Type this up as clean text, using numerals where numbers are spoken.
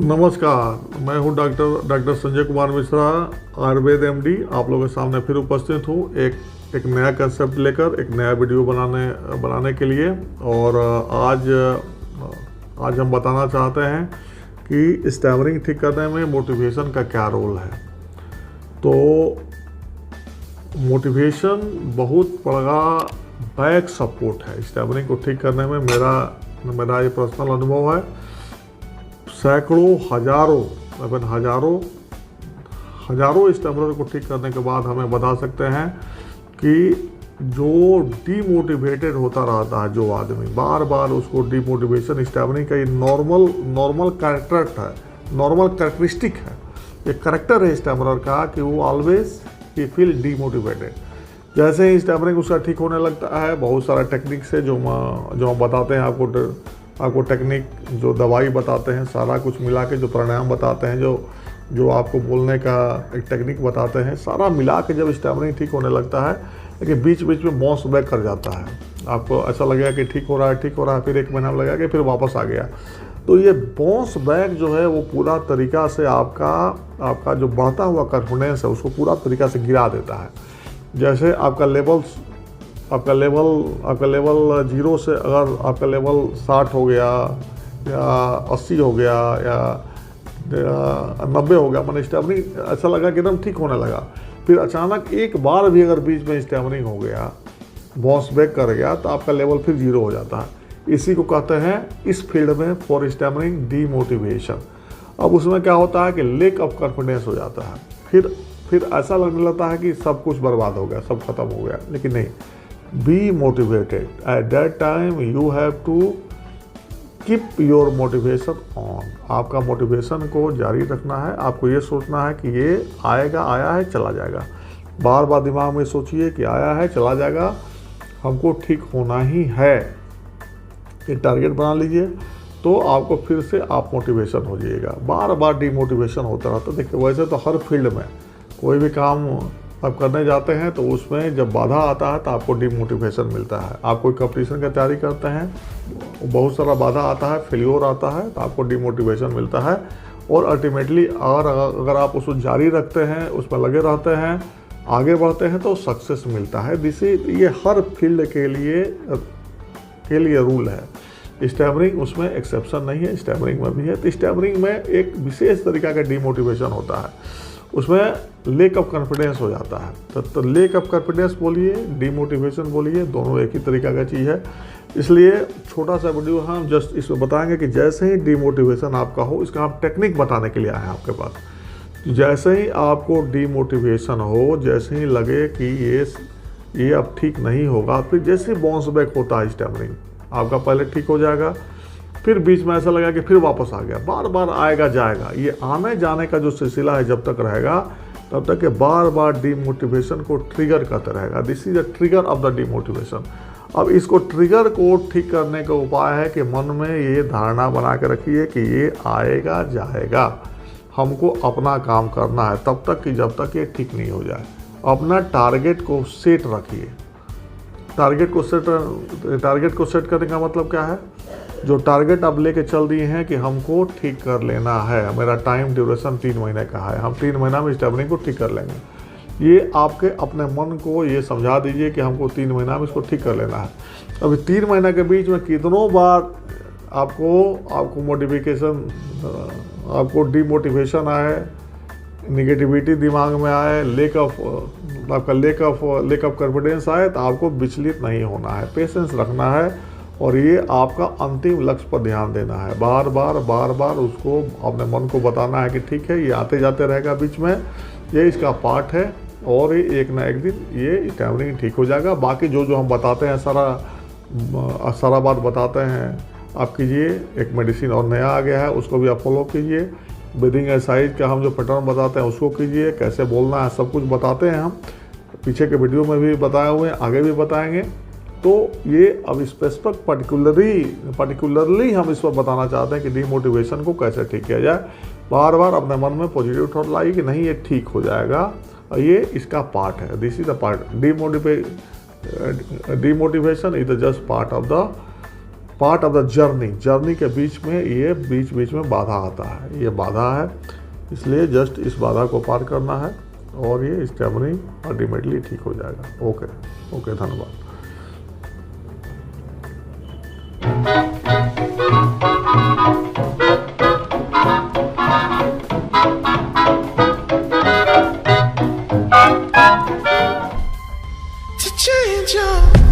नमस्कार, मैं हूं डॉक्टर संजय कुमार मिश्रा, आयुर्वेद एमडी। आप लोगों के सामने फिर उपस्थित हूं एक नया कंसेप्ट लेकर, एक नया वीडियो बनाने के लिए। और आज हम बताना चाहते हैं कि स्टैमरिंग ठीक करने में मोटिवेशन का क्या रोल है। तो मोटिवेशन बहुत बड़ा बैक सपोर्ट है स्टैमरिंग को ठीक करने में। मेरा ये पर्सनल अनुभव है। सैकड़ों, हजारों स्टैमरर को ठीक करने के बाद हमें बता सकते हैं कि जो डीमोटिवेटेड होता रहता है, जो आदमी बार बार उसको डीमोटिवेशन, स्टैमरिंग का ये नॉर्मल कैरेक्टरिस्टिक है, ये करेक्टर है स्टैमरर का कि वो ऑलवेज ही फील डीमोटिवेटेड। जैसे ही स्टैमरिंग उसका ठीक होने लगता है, बहुत सारा टेक्निक से जो हम बताते हैं आपको टेक्निक, जो दवाई बताते हैं, सारा कुछ मिला के, जो प्राणायाम बताते हैं, जो आपको बोलने का एक टेक्निक बताते हैं, सारा मिला के जब स्टैमरिंग ठीक होने लगता है, लेकिन बीच बीच में बाउंस बैक कर जाता है। आपको ऐसा लगेगा कि ठीक हो रहा है, फिर एक महीना लगेगा कि फिर वापस आ गया। तो ये बाउंस बैक जो है वो पूरा तरीका से आपका जो बढ़ता हुआ कॉन्फिडेंस है उसको पूरा तरीका से गिरा देता है। जैसे आपका लेवल 0 से अगर आपका लेवल 60 हो गया या 80 हो गया या 90 हो गया, मैंने स्टैमरिंग ऐसा लगा कि एकदम ठीक होने लगा, फिर अचानक एक बार भी अगर बीच में स्टैमरिंग हो गया, बाउंस बैक कर गया, तो आपका लेवल फिर 0 हो जाता है। इसी को कहते हैं इस फील्ड में फॉर स्टैमरिंग डीमोटिवेशन। अब उसमें क्या होता है कि लेक ऑफ कॉन्फिडेंस हो जाता है। फिर ऐसा लगने लगता है कि सब कुछ बर्बाद हो गया, सब खत्म हो गया। लेकिन नहीं, be motivated at that time, you have to keep your motivation on. आपका मोटिवेशन को जारी रखना है। आपको ये सोचना है कि ये आया है, चला जाएगा। बार बार दिमाग में सोचिए कि आया है, चला जाएगा, हमको ठीक होना ही है। एक टारगेट बना लीजिए, तो आपको फिर से आप मोटिवेशन हो जाइएगा। बार बार डीमोटिवेशन होता रहता है। देखिए, वैसे तो हर फील्ड में कोई भी काम आप करने जाते हैं तो उसमें जब बाधा आता है तो आपको डीमोटिवेशन मिलता है। आप कोई कंपटीशन की तैयारी करते हैं, बहुत सारा बाधा आता है, फेल्योर आता है, तो आपको डीमोटिवेशन मिलता है। और अल्टीमेटली अगर आप उसको जारी रखते हैं, उसमें लगे रहते हैं, आगे बढ़ते हैं, तो सक्सेस मिलता है। ये हर फील्ड के लिए रूल है। स्टैमरिंग उसमें एक्सेप्शन नहीं है, स्टैमरिंग में भी है। तो स्टैमरिंग में एक विशेष तरीका का डीमोटिवेशन होता है, उसमें लेक ऑफ कॉन्फिडेंस हो जाता है। तो लेक ऑफ कॉन्फिडेंस बोलिए, डीमोटिवेशन बोलिए, दोनों एक ही तरीका का चीज़ है। इसलिए छोटा सा वीडियो हम जस्ट इसमें बताएंगे कि जैसे ही डीमोटिवेशन आपका हो, इसका हम टेक्निक बताने के लिए आए हैं आपके पास। जैसे ही आपको डीमोटिवेशन हो, जैसे ही लगे कि ये अब ठीक नहीं होगा, फिर जैसे ही बाउंस बैक होता है स्टैमरिंग, आपका पहले ठीक हो जाएगा, फिर बीच में ऐसा लगा कि फिर वापस आ गया, बार बार आएगा जाएगा। ये आने जाने का जो सिलसिला है जब तक रहेगा, तब तक ये बार बार डीमोटिवेशन को ट्रिगर करता रहेगा। This is the trigger of the demotivation. अब इसको ट्रिगर को ठीक करने का उपाय है कि मन में ये धारणा बना के रखिए कि ये आएगा जाएगा, हमको अपना काम करना है तब तक कि जब तक ये ठीक नहीं हो जाए। अपना टारगेट को सेट रखिए। टारगेट को सेट करने का मतलब क्या है? जो टारगेट आप लेके चल दिए हैं कि हमको ठीक कर लेना है, मेरा टाइम ड्यूरेशन 3 महीने का है, हम 3 महीना में स्टैमरिंग को ठीक कर लेंगे। ये आपके अपने मन को ये समझा दीजिए कि हमको 3 महीना में इसको ठीक कर लेना है। अभी 3 महीने के बीच में कितनों बार आपको डीमोटिवेशन आए, निगेटिविटी दिमाग में आए, लेक ऑफ कॉन्फिडेंस आए, तो आपको विचलित नहीं होना है, पेशेंस रखना है। और ये आपका अंतिम लक्ष्य पर ध्यान देना है। बार बार उसको अपने मन को बताना है कि ठीक है, ये आते जाते रहेगा बीच में, ये इसका पार्ट है, और ये एक ना एक दिन ये स्टैमरिंग ठीक हो जाएगा। बाकी जो हम बताते हैं, सारा बात बताते हैं, आप कीजिए। एक मेडिसिन और नया आ गया है, उसको भी आप फॉलो कीजिए। ब्रीदिंग एक्सरसाइज का हम जो पैटर्न बताते हैं उसको कीजिए, कैसे बोलना है सब कुछ बताते हैं हम। पीछे के वीडियो में भी बताए हुए हैं, आगे भी बताएंगे। तो ये अब स्पेसिफिक पर्टिकुलरली हम इस पर बताना चाहते हैं कि डीमोटिवेशन को कैसे ठीक किया जाए। बार बार अपने मन में पॉजिटिव थॉट लाइए कि नहीं, ये ठीक हो जाएगा, और ये इसका पार्ट है। This is the part. Demotivation is the just part of the part of the journey के बीच में ये बीच बीच में बाधा आता है, ये बाधा है, इसलिए जस्ट इस बाधा को पार करना है और ये स्टैमरिंग अल्टीमेटली ठीक हो जाएगा। ओके, धन्यवाद। To change your